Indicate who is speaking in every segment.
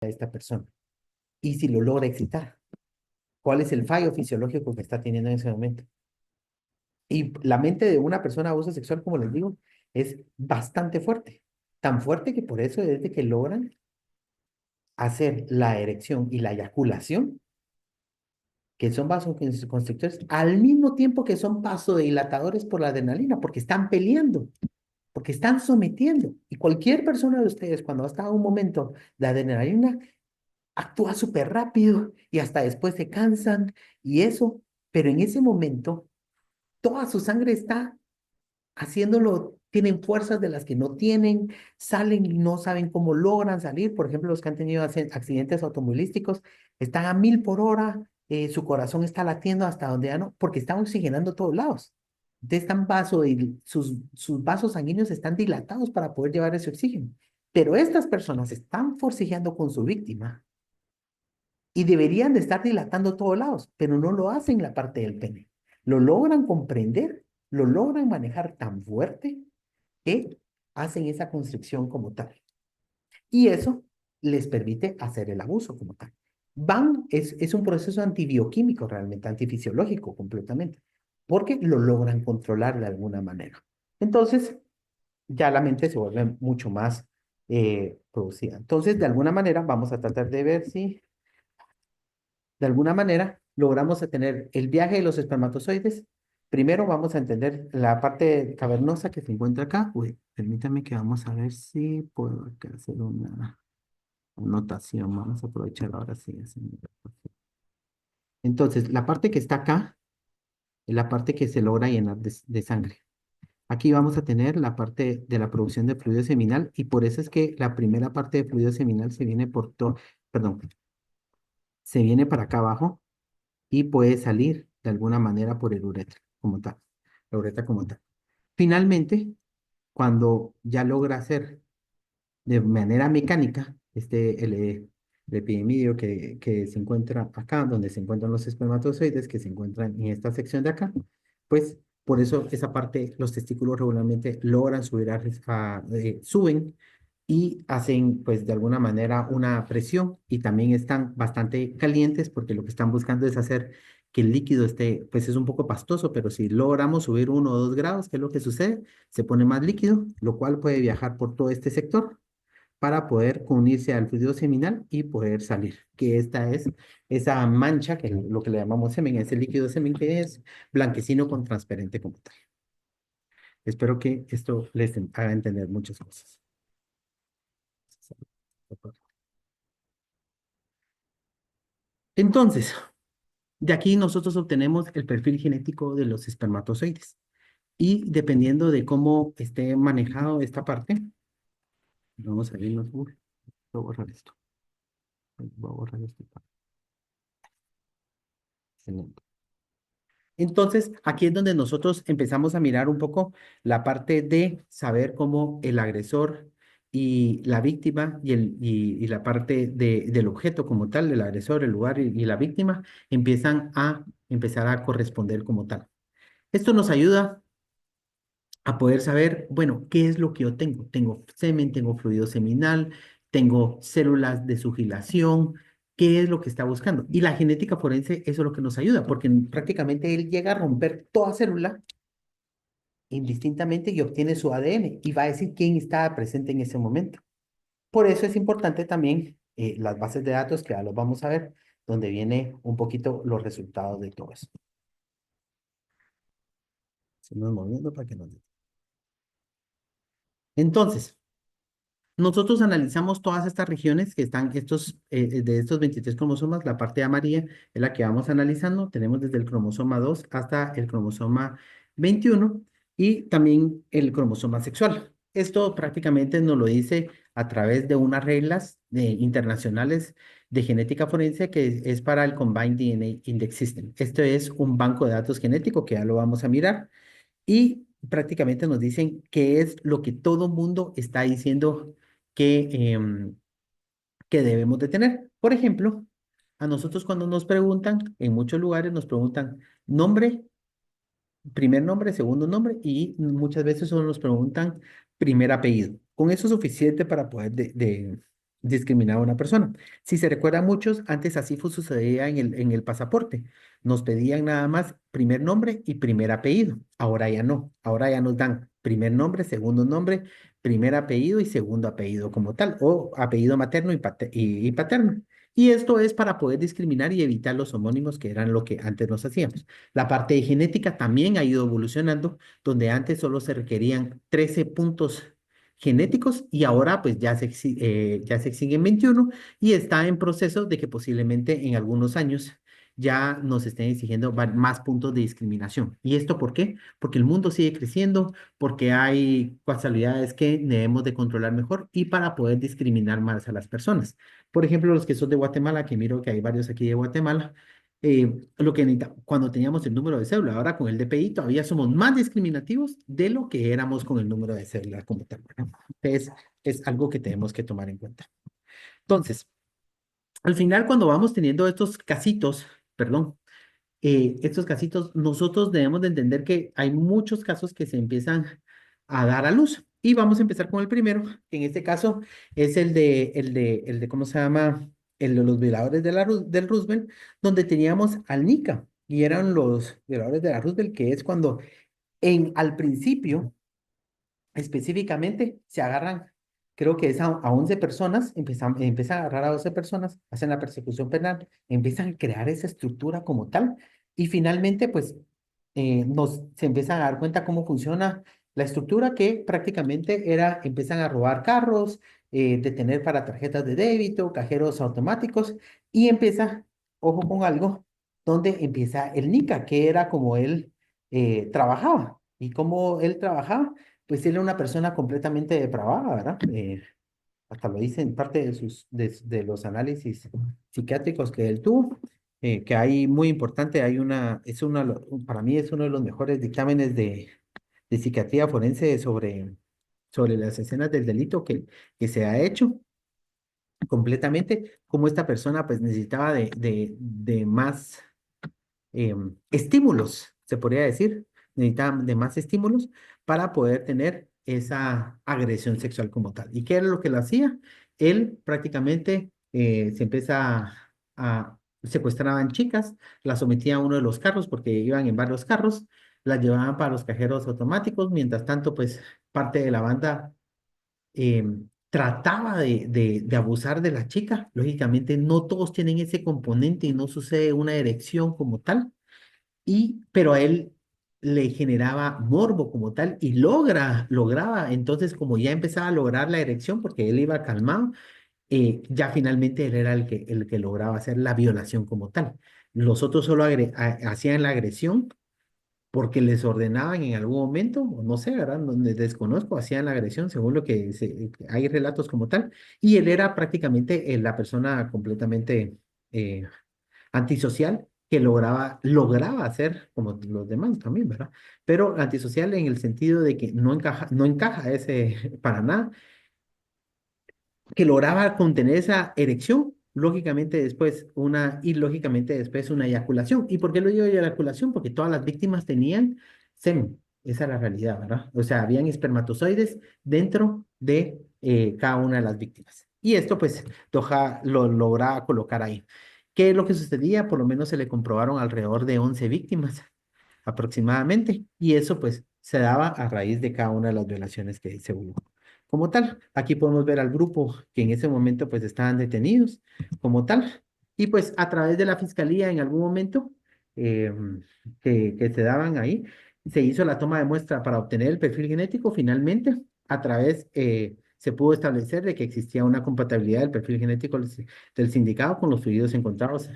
Speaker 1: a esta persona y si lo logra excitar. ¿Cuál es el fallo fisiológico que está teniendo en ese momento? Y la mente de una persona de abuso sexual, como les digo, es bastante fuerte. Tan fuerte que por eso desde que logran hacer la erección y la eyaculación, que son vasoconstrictores, al mismo tiempo que son vasodilatadores por la adrenalina, porque están peleando, porque están sometiendo. Y cualquier persona de ustedes, cuando está en un momento de adrenalina, actúa súper rápido y hasta después se cansan y eso, pero en ese momento toda su sangre está haciéndolo, tienen fuerzas de las que no tienen, salen y no saben cómo logran salir. Por ejemplo, los que han tenido accidentes automovilísticos están a 1000 por hora, su corazón está latiendo hasta donde ya no, porque están oxigenando todos lados. Entonces están sus vasos sanguíneos están dilatados para poder llevar ese oxígeno. Pero estas personas están forcejeando con su víctima y deberían de estar dilatando todos lados, pero no lo hacen la parte del pene. Lo logran comprender, lo logran manejar tan fuerte que hacen esa constricción como tal. Y eso les permite hacer el abuso como tal. Es un proceso antibioquímico realmente, antifisiológico completamente, porque lo logran controlar de alguna manera. Entonces, ya la mente se vuelve mucho más producida. Entonces, de alguna manera, vamos a tratar de ver si de alguna manera logramos tener el viaje de los espermatozoides. Primero vamos a entender la parte cavernosa que se encuentra acá. Uy, permítame que vamos a ver si puedo acá hacer una anotación. Vamos a aprovechar ahora sí. Entonces, la parte que está acá es la parte que se logra llenar de sangre. Aquí vamos a tener la parte de la producción de fluido seminal y por eso es que la primera parte de fluido seminal se viene por todo, perdón, se viene para acá abajo y puede salir de alguna manera por el uretra como tal, la uretra como tal. Finalmente, cuando ya logra hacer de manera mecánica el epidemidio que se encuentra acá, donde se encuentran los espermatozoides, que se encuentran en esta sección de acá, pues por eso esa parte, los testículos regularmente logran subir suben y hacen pues de alguna manera una presión y también están bastante calientes porque lo que están buscando es hacer que el líquido esté, pues es un poco pastoso, pero si logramos subir 1 o 2 grados, ¿qué es lo que sucede? Se pone más líquido, lo cual puede viajar por todo este sector para poder unirse al fluido seminal y poder salir, que esta es esa mancha, que lo que le llamamos semen, ese líquido semen que es blanquecino con transparente como tal. Espero que esto les haga entender muchas cosas. Entonces, de aquí nosotros obtenemos el perfil genético de los espermatozoides. Y dependiendo de cómo esté manejado esta parte, vamos a ver, voy a borrar esto. Voy a borrar esto. Excelente. Entonces, aquí es donde nosotros empezamos a mirar un poco la parte de saber cómo el agresor y la víctima y la parte del objeto como tal, el agresor, el lugar y la víctima, empiezan a empezar a corresponder como tal. Esto nos ayuda a poder saber, bueno, ¿qué es lo que yo tengo? Tengo semen, tengo fluido seminal, tengo células de sugilación, ¿qué es lo que está buscando? Y la genética forense, eso es lo que nos ayuda, porque prácticamente él llega a romper toda célula indistintamente y obtiene su ADN y va a decir quién estaba presente en ese momento. Por eso es importante también las bases de datos, que ya los vamos a ver, donde viene un poquito los resultados de todo eso. Seguimos moviendo para que nos... Entonces, nosotros analizamos todas estas regiones que están, de estos 23 cromosomas, la parte amarilla es la que vamos analizando. Tenemos desde el cromosoma 2 hasta el cromosoma 21 y también el cromosoma sexual. Esto prácticamente nos lo dice a través de unas reglas internacionales de genética forense que es para el Combined DNA Index System. Esto es un banco de datos genético que ya lo vamos a mirar y prácticamente nos dicen qué es lo que todo mundo está diciendo que, que debemos de tener. Por ejemplo, a nosotros cuando nos preguntan, en muchos lugares nos preguntan nombre, primer nombre, segundo nombre y muchas veces solo nos preguntan primer apellido. Con eso es suficiente para poder discriminaba a una persona. Si se recuerdan muchos, antes así sucedía en el pasaporte. Nos pedían nada más primer nombre y primer apellido. Ahora ya no. Ahora ya nos dan primer nombre, primer apellido y segundo apellido como tal, o apellido materno y paterno. Y esto es para poder discriminar y evitar los homónimos que eran lo que antes nos hacíamos. La parte de genética también ha ido evolucionando, donde antes solo se requerían 13 puntos genéticos y ahora pues ya se exigen 21 y está en proceso de que posiblemente en algunos años ya nos estén exigiendo más puntos de discriminación. ¿Y esto por qué? Porque el mundo sigue creciendo, porque hay casualidades que debemos de controlar mejor y para poder discriminar más a las personas. Por ejemplo, los que son de Guatemala, que miro que hay varios aquí de Guatemala, lo que cuando teníamos el número de cédula, ahora con el DPI todavía somos más discriminativos de lo que éramos con el número de cédula como tal, ¿verdad? Es algo que tenemos que tomar en cuenta. Entonces, al final, cuando vamos teniendo estos casitos, perdón, estos casitos, nosotros debemos de entender que hay muchos casos que se empiezan a dar a luz. Y vamos a empezar con el primero, que en este caso es ¿cómo se llama? El de los violadores del Roosevelt, donde teníamos al Nica, y eran los violadores de la Roosevelt, que es cuando al principio, específicamente, se agarran, creo que es a 11 personas, empiezan a agarrar a 12 personas, hacen la persecución penal, empiezan a crear esa estructura como tal, y finalmente, pues, se empiezan a dar cuenta cómo funciona la estructura que prácticamente empiezan a robar carros, detener para tarjetas de débito, cajeros automáticos, y empieza, ojo con algo, donde empieza el Nica, que era como él trabajaba, y como él trabajaba, pues él era una persona completamente depravada, ¿verdad? Hasta lo dice en parte de los análisis psiquiátricos que él tuvo, que hay muy importante, para mí es uno de los mejores dictámenes de psiquiatría forense sobre las escenas del delito que se ha hecho completamente, como esta persona pues necesitaba de más estímulos, se podría decir, necesitaban de más estímulos para poder tener esa agresión sexual como tal. ¿Y qué era lo que lo hacía? Él prácticamente se empieza a secuestraban chicas, las sometía a uno de los carros porque iban en varios carros, las llevaban para los cajeros automáticos, mientras tanto, pues parte de la banda trataba de abusar de la chica. Lógicamente, no todos tienen ese componente y no sucede una erección como tal pero a él le generaba morbo como tal y lograba, entonces como ya empezaba a lograr la erección porque él iba calmado, ya finalmente él era el que lograba hacer la violación como tal. Los otros solo hacían la agresión porque les ordenaban en algún momento, o no sé, ¿verdad? No, desconozco, hacían la agresión según hay relatos como tal, y él era prácticamente la persona completamente eh, antisocial que lograba hacer como los demás también, ¿verdad? Pero antisocial en el sentido de que no encaja ese para nada, que lograba contener esa erección, lógicamente después una eyaculación. ¿Y por qué lo digo eyaculación? Porque todas las víctimas tenían semen, esa es la realidad, ¿verdad? O sea, habían espermatozoides dentro de cada una de las víctimas. Y esto pues lo lograba colocar ahí. ¿Qué es lo que sucedía? Por lo menos se le comprobaron alrededor de 11 víctimas aproximadamente, y eso pues se daba a raíz de cada una de las violaciones que se hubo. Como tal, aquí podemos ver al grupo que en ese momento pues estaban detenidos como tal, y pues a través de la fiscalía en algún momento eh, que se daban ahí, se hizo la toma de muestra para obtener el perfil genético. Finalmente, se pudo establecer de que existía una compatibilidad del perfil genético del sindicado con los fluidos encontrados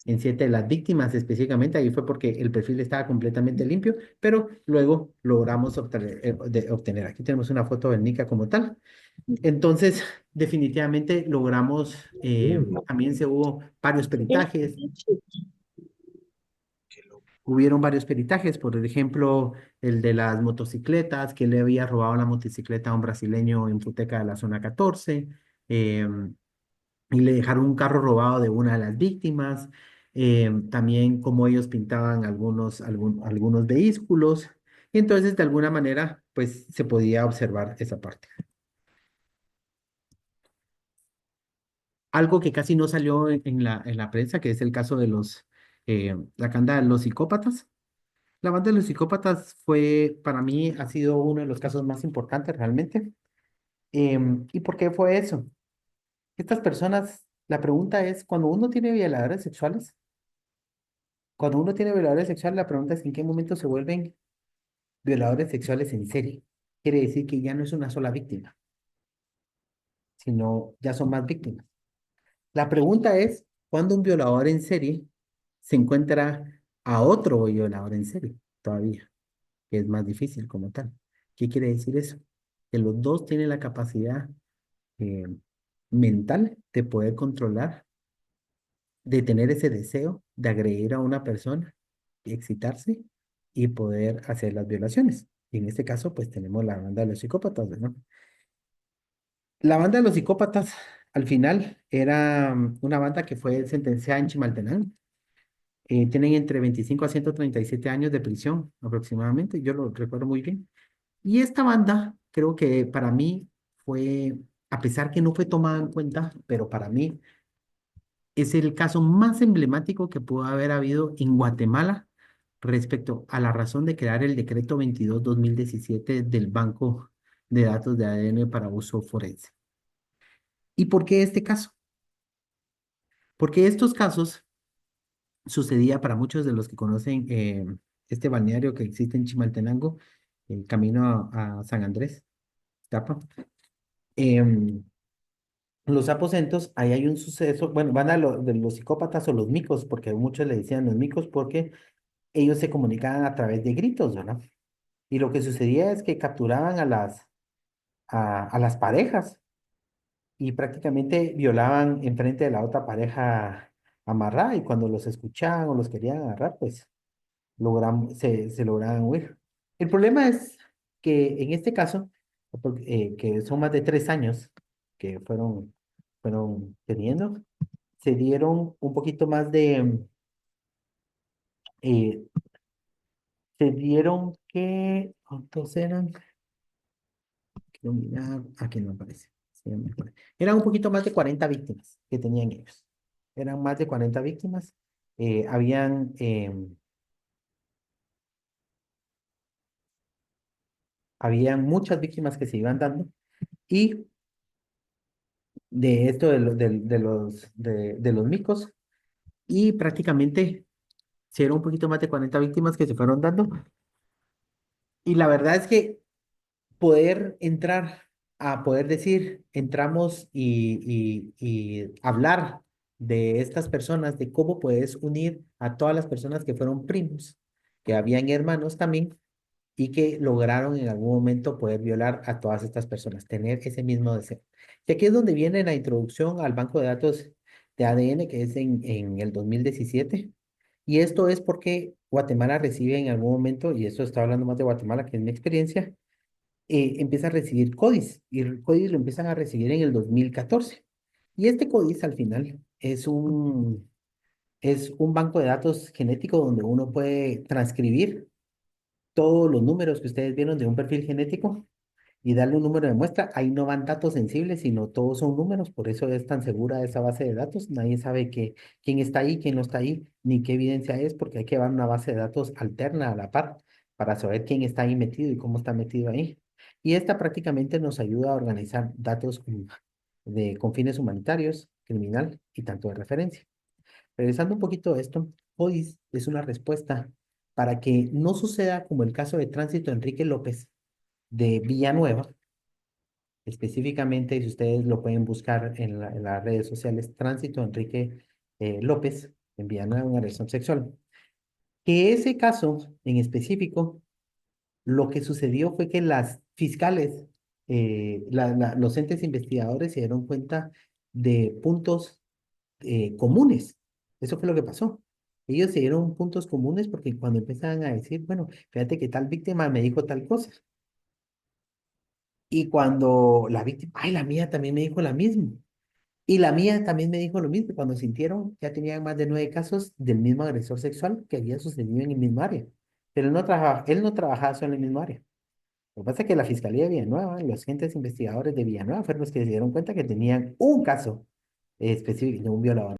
Speaker 1: en 7 de las víctimas específicamente. Ahí fue porque el perfil estaba completamente limpio, pero luego logramos obtener. Aquí tenemos una foto del Nica como tal. Entonces, definitivamente logramos, también se hubo varios peritajes, hubieron varios peritajes, por ejemplo, el de las motocicletas, que le había robado la motocicleta a un brasileño en Futeca de la zona 14, y le dejaron un carro robado de una de las víctimas, también cómo ellos pintaban algunos vehículos, y entonces de alguna manera, pues se podía observar esa parte. algo que casi no salió en la prensa, que es el caso de la banda de los psicópatas. La banda de los psicópatas fue, para mí, ha sido uno de los casos más importantes realmente. ¿Y por qué fue eso? Estas personas, la pregunta es, cuando uno tiene violadores sexuales, la pregunta es en qué momento se vuelven violadores sexuales en serie. Quiere decir que ya no es una sola víctima, sino ya son más víctimas. La pregunta es, ¿cuándo un violador en serie se encuentra a otro violador en serie todavía? Que es más difícil como tal. ¿Qué quiere decir eso? Que los dos tienen la capacidad eh, mental de poder controlar, de tener ese deseo de agredir a una persona, excitarse y poder hacer las violaciones. Y en este caso, pues tenemos la banda de los psicópatas, ¿verdad? La banda de los psicópatas, al final, era una banda que fue sentenciada en Chimaltenango. Tienen entre 25 a 137 años de prisión aproximadamente, yo lo recuerdo muy bien. Y esta banda, creo que para mí fue, a pesar que no fue tomada en cuenta, pero para mí es el caso más emblemático que pudo haber habido en Guatemala respecto a la razón de crear el decreto 22/2017 del Banco de Datos de ADN para uso forense. ¿Y por qué este caso? Porque estos casos sucedía para muchos de los que conocen este balneario que existe en Chimaltenango, el camino a San Andrés, Tapa. em, Los aposentos, ahí hay un suceso, bueno, van a de los psicópatas o los micos, porque muchos le decían los micos porque ellos se comunicaban a través de gritos, ¿verdad? Y lo que sucedía es que capturaban a las parejas y prácticamente violaban enfrente de la otra pareja amarrada y cuando los escuchaban o los querían agarrar, pues se lograban huir. El problema es que en este caso, que son más de 3 años que fueron teniendo, se dieron un poquito más eh, se dieron ¿cuántos eran? Quiero mirar, aquí no aparece. Sí, ya me acuerdo. Eran un poquito más de 40 víctimas que tenían ellos. Eran más de 40 víctimas. Habían muchas víctimas que se iban dando y de esto de los micos y prácticamente se dieron un poquito más de 40 víctimas que se fueron dando y la verdad es que poder entrar a poder decir, entramos y hablar de estas personas, de cómo puedes unir a todas las personas que fueron primos, que habían hermanos también, y que lograron en algún momento poder violar a todas estas personas, tener ese mismo deseo. Y aquí es donde viene la introducción al banco de datos de ADN, que es en el 2017. Y esto es porque Guatemala recibe en algún momento, y esto está hablando más de Guatemala, que es mi experiencia, empieza a recibir CODIS y el CODIS lo empiezan a recibir en el 2014. Y este CODIS al final es un banco de datos genético donde uno puede transcribir todos los números que ustedes vieron de un perfil genético y darle un número de muestra. Ahí no van datos sensibles, sino todos son números, por eso es tan segura esa base de datos. Nadie sabe quién está ahí, quién no está ahí, ni qué evidencia es, porque hay que llevar una base de datos alterna a la par para saber quién está ahí metido y cómo está metido ahí. Y esta prácticamente nos ayuda a organizar datos con fines humanitarios, criminal y tanto de referencia. Regresando un poquito a esto, OIS es una respuesta para que no suceda como el caso de Tránsito Enrique López de Villanueva, específicamente si ustedes lo pueden buscar en las redes sociales, Tránsito Enrique López en Villanueva, una agresión sexual. Que ese caso en específico, lo que sucedió fue que las fiscales, los entes investigadores se dieron cuenta de puntos comunes. Eso fue lo que pasó. Ellos se dieron puntos comunes porque cuando empezaban a decir, bueno, fíjate que tal víctima me dijo tal cosa. Y cuando la víctima, ay, la mía también me dijo la misma. Y la mía también me dijo lo mismo. Cuando sintieron, ya tenían más de 9 casos del mismo agresor sexual que había sucedido en el mismo área. Pero él no trabajaba solo en el mismo área. Lo que pasa es que la Fiscalía de Villanueva, los agentes investigadores de Villanueva fueron los que se dieron cuenta que tenían un caso específico, de un violador.